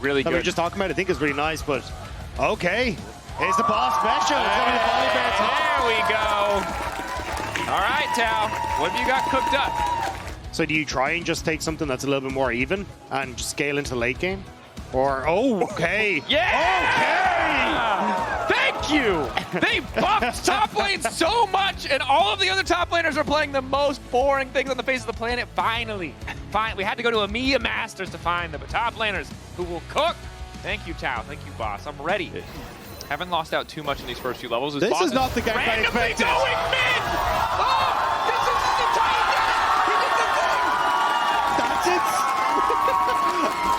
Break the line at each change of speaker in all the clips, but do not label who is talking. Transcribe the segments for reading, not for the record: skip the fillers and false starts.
Really good.
That we were just talking about, I think is really nice, but okay. Here's the boss special. It's going to be the volley bear top.
There we go. All right, Tao. What have you got cooked up?
So do you try and just take something that's a little bit more even and just scale into the late game? Or, oh, okay.
Yeah! Okay! Thank you! They buffed top lane so much, and all of the other top laners are playing the most boring things on the face of the planet. Finally. We had to go to EMEA Masters to find them, but top laners who will cook. Thank you, Tao. Thank you, boss. I'm ready. Haven't lost out too much in these first few levels.
This is not the game I expected.
Going mid! Oh! This is the entire game! He did the thing!
That's it!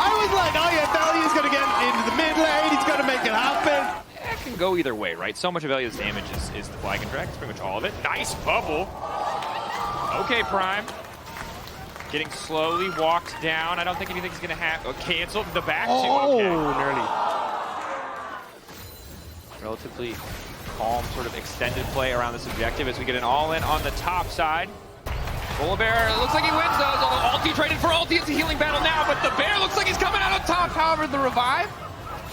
I was like, oh yeah, Valia's going to get into the mid lane. He's going to make it happen.
It can go either way, right? So much of Valia's damage is the flag and drag. It's pretty much all of it. Nice bubble. Okay, Prime. Getting slowly walked down. I don't think anything's going to happen. Canceled the back two. Okay.
Nearly.
Relatively calm, sort of extended play around this objective as we get an all-in on the top side. Bear looks like he wins those, although ulti traded for ulti. It's a healing battle now, but the bear looks like he's coming out on top. However, the revive,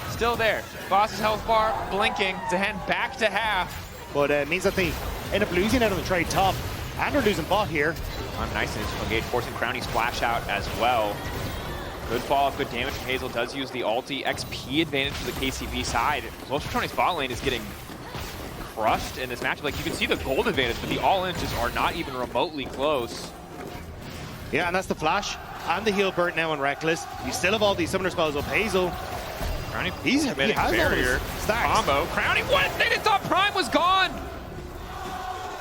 still there. Boss's health bar blinking to head back to half.
But it means that they end up losing out on the trade top, and they're losing bot here.
I'm nice in his engage, forcing Crowny splash out as well. Good follow-up, good damage from Hazel. Does use the ulti. XP advantage for the KCB side. Tony's bot lane is getting crushed in this matchup. Like, you can see the gold advantage, but the all-ins just are not even remotely close.
Yeah, and that's the flash and the heal burnt now on Reckless. You still have all these summoner spells up. Hazel,
Crowny,
he has
barrier combo. Crowny, what? They didn't thought Prime was gone.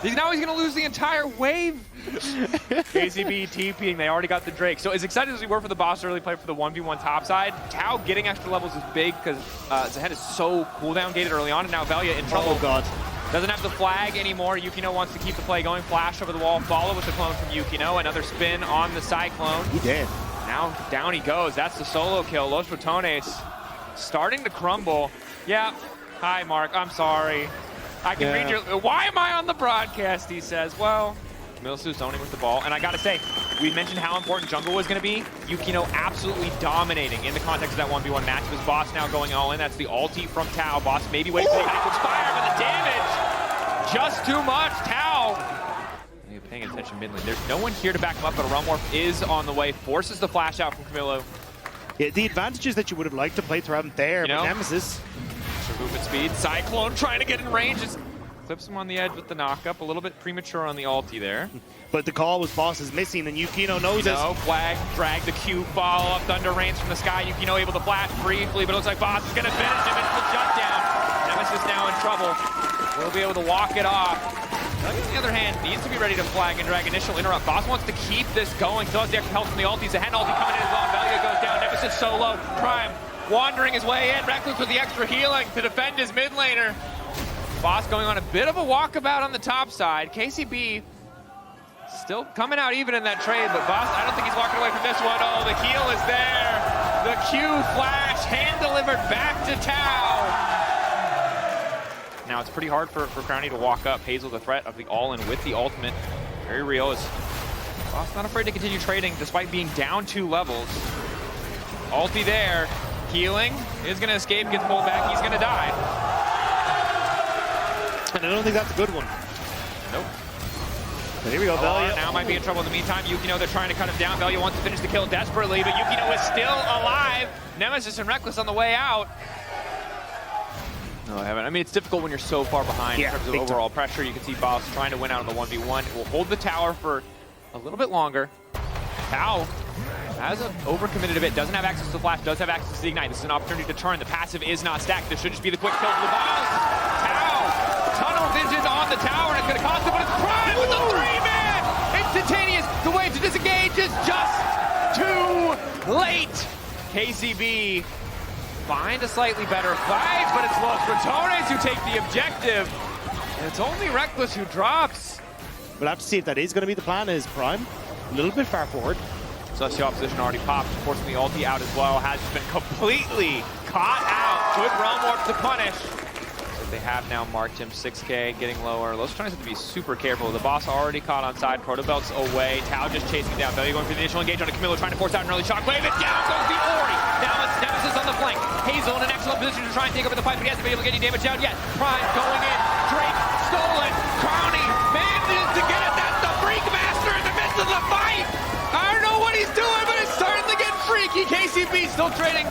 Now he's going to lose the entire wave. KCB TPing, they already got the Drake. So as excited as we were for the boss to early play for the 1v1 top side, Tao getting extra levels is big because Zahed is so cooldown gated early on, and now Velia in trouble.
Oh god.
Doesn't have the flag anymore. Yukino wants to keep the play going. Flash over the wall, follow with the clone from Yukino. Another spin on the Cyclone.
He did.
Now down he goes. That's the solo kill. Los Botones starting to crumble. Yeah. Hi, Mark. I'm sorry. I can read your... Why am I on the broadcast, he says. Well, Milsu zoning with the ball. And I got to say, we mentioned how important jungle was going to be. Yukino absolutely dominating in the context of that 1v1 match. His boss now going all in. That's the ulti from Tao. Boss maybe waiting for the guy to expire, but the damage just too much. Tao. You're paying attention mid lane. There's no one here to back him up, but a Realm Warp is on the way. Forces the flash out from Camilo.
Yeah, the advantages that you would have liked to play through him there, but Nemesis.
Movement speed. Cyclone trying to get in range. Just clips him on the edge with the knockup. A little bit premature on the ulti there.
But the call was boss is missing, and Yukino knows this.
Flag, drag the Q, follow up, thunder rains from the sky. Yukino able to flash briefly, but it looks like boss is going to finish him. It's the shutdown. Nemesis now in trouble. We'll be able to walk it off. On the other hand, needs to be ready to flag and drag. Initial interrupt. Boss wants to keep this going. Still has the extra help from the ultis. The hand ulti coming in as well. Velia goes down. Nemesis solo. Prime wandering his way in. Reckless with the extra healing to defend his mid laner. Boss going on a bit of a walkabout on the top side. KCB still coming out even in that trade, but Boss, I don't think he's walking away from this one. Oh, the heal is there. The Q flash, hand delivered back to Tao. Now it's pretty hard for Crowny to walk up. Hazel, the threat of the all-in with the ultimate. Very real. Is Boss not afraid to continue trading despite being down 2 levels. Ulti there. Healing is going to escape, gets pulled back, he's going to die.
And I don't think that's a good one.
Nope.
But here we go, Velia.
Now might be in trouble in the meantime. Yukino, they're trying to cut him down. Velia wants to finish the kill desperately, but Yukino is still alive. Nemesis and Reckless on the way out. No, I haven't. I mean, it's difficult when you're so far behind in terms of overall pressure. You can see Boss trying to win out on the 1v1. It will hold the tower for a little bit longer. Tao has overcommitted a bit, doesn't have access to the flash, does have access to the ignite. This is an opportunity to turn. The passive is not stacked. This should just be the quick kill for the boss. Tao, tunnel vision on the tower, and it's going to cost him, but it's Prime with the 3-man! Instantaneous, the wave to disengage is just too late. KCB find a slightly better fight, but it's Los Botones who take the objective. And it's only Reckless who drops.
We'll have to see if that is going to be the plan. Is Prime a little bit far forward?
Celestial opposition already popped, forcing the ulti out as well. Has been completely caught out. Good Realm Warp to punish. So they have now marked him 6K, getting lower. Los Botones have to be super careful. The boss already caught on side. Protobelt's away. Tao just chasing down. Velia going for the initial engage on a Camilo, trying to force out an early shockwave. And down goes the Ori. Now it's Nemesis on on the flank. Hazel in an excellent position to try and take over the fight, but he hasn't been able to get any damage down yet. Prime going in. Drake stolen. Crownie manages to get it. That's the Freak Master in the midst of the fight. I don't know what he's doing, but it's starting to get freaky. KCB still trading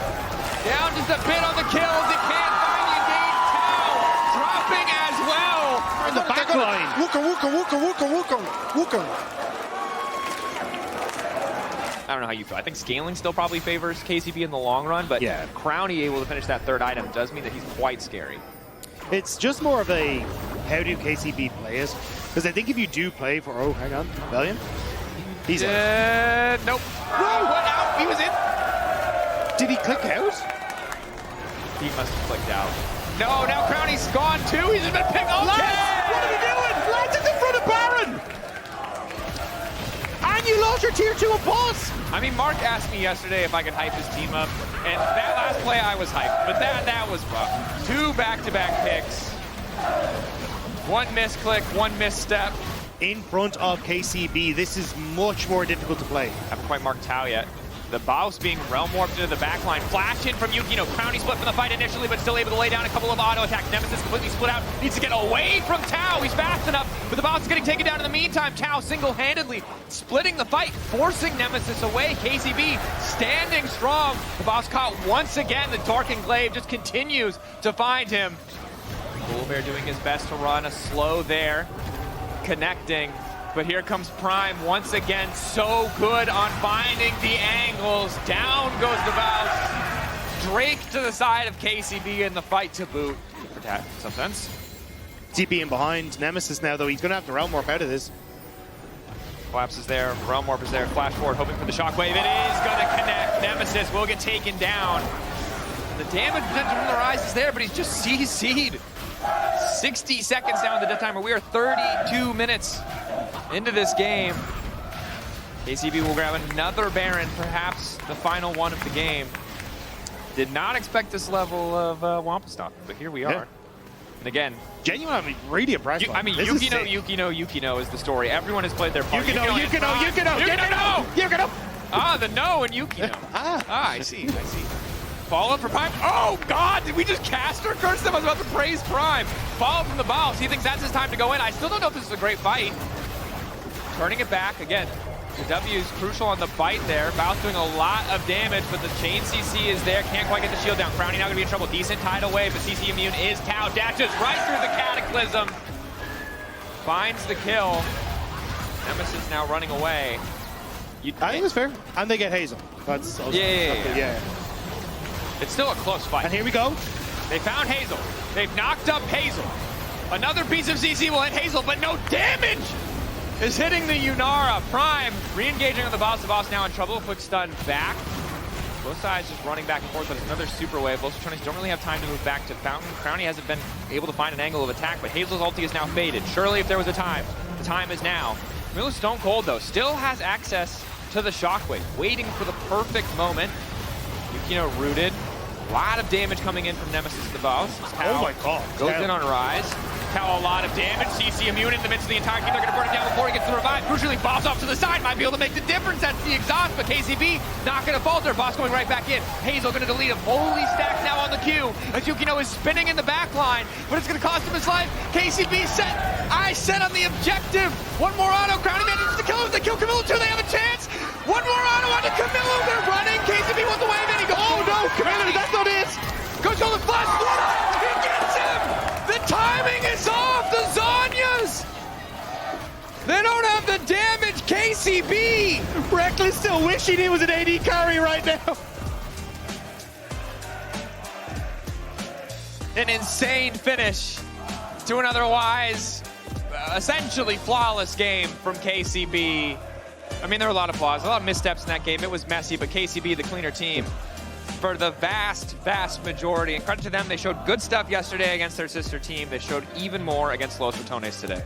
down just a bit on the kills. It can't find you. Engage Tao dropping as well.
In the back line. Wooka.
I don't know how you feel. I think scaling still probably favors KCB in the long run, but
yeah,
Crownie able to finish that third item does mean that he's quite scary.
It's just more of a how do KCB play it? Because I think if you do play for, oh, hang on, Rebellion? He's out.
Nope. Whoa, what out? He was in.
Did he click out?
He must have clicked out. No, now Crownie's gone too. He's just been picked up.
Lance, what are we doing? Lance is in front of Baron. And you lost your tier 2 of boss.
I mean, Mark asked me yesterday if I could hype his team up, and that last play I was hyped, but that was rough. 2 back-to-back picks. 1 misclick, 1 misstep.
In front of KCB, this is much more difficult to play.
Haven't quite marked Tao yet. The Baus being realm warped into the backline. Flash in from Yukino. Crownie split from the fight initially, but still able to lay down a couple of auto attacks. Nemesis completely split out. Needs to get away from Tao. He's fast enough, but the Baus is getting taken down in the meantime. Tao single-handedly splitting the fight, forcing Nemesis away. KCB standing strong. The Baus caught once again. The Dark Englaive just continues to find him. Bullbear doing his best to run a slow there, connecting. But here comes Prime once again, so good on finding the angles. Down goes the Baus. Drake to the side of KCB in the fight to boot. For that, some sense.
TP in behind. Nemesis now, though, he's going to have to Realm Warp out of this.
Collapse is there, Realm Warp is there, flash forward, hoping for the shockwave. It is going to connect. Nemesis will get taken down. The damage potential from the Rise is there, but he's just CC'd. 60 seconds down the death timer. We are 32 minutes into this game. KCB will grab another Baron, perhaps the final one of the game. Did not expect this level of Wampa Stomp, but here we are.
Yeah.
And again,
genuinely really impressed.
I mean, Yukino is the story. Everyone has played their part.
Yukino.
Ah, the no and Yukino. I see. Follow up for Prime. Oh, God! Did we just cast or curse them? I was about to praise Prime. Follow from the Baus. He thinks that's his time to go in. I still don't know if this is a great fight. Turning it back. Again, the W is crucial on the bite there. Baus doing a lot of damage, but the chain CC is there. Can't quite get the shield down. Crownie now going to be in trouble. Decent tide away, but CC immune is Tao. Dashes right through the Cataclysm. Finds the kill. Nemesis now running away.
I think it's fair. And they get Hazel. That's also
yeah. It's still a close fight.
And here we go.
They found Hazel. They've knocked up Hazel. Another piece of CC will hit Hazel, but no damage is hitting the Yunara. Prime re-engaging on the Baus. The Baus now in trouble. Quick stun back. Both sides just running back and forth, but it's another super wave. Both Eternities don't really have time to move back to Fountain. Crownie hasn't been able to find an angle of attack, but Hazel's ulti is now faded. Surely if there was a time, the time is now. Camilla Stone Cold, though, still has access to the shockwave, waiting for the perfect moment. Yukino rooted. A lot of damage coming in from Nemesis to the Baus.
Oh my God.
Goes in on Rise. Tao a lot of damage. CC immune in the midst of the entire team. They're going to burn it down before he gets the revive. Crucially, Baus off to the side. Might be able to make the difference. That's the exhaust, but KCB not going to falter. Baus going right back in. Hazel going to delete him. Holy stacks now on the queue. As Yukino is spinning in the back line, but it's going to cost him his life. KCB set. I set on the objective. One more auto. Crownie manages to kill him. They kill Camilla too. They have a chance. One more auto onto Camilla. They're running. KCB wants the wave in. He goes, oh no, Camilla, that's not it. Goes on the flash. He gets him. The timing is off. The Zanyas. They don't have the damage. KCB.
Reckless still wishing he was an AD carry right now.
An insane finish to an otherwise essentially flawless game from KCB. I mean, there were a lot of flaws, a lot of missteps in that game. It was messy, but KCB, the cleaner team, for the vast majority. And credit to them, they showed good stuff yesterday against their sister team. They showed even more against Los Botones today.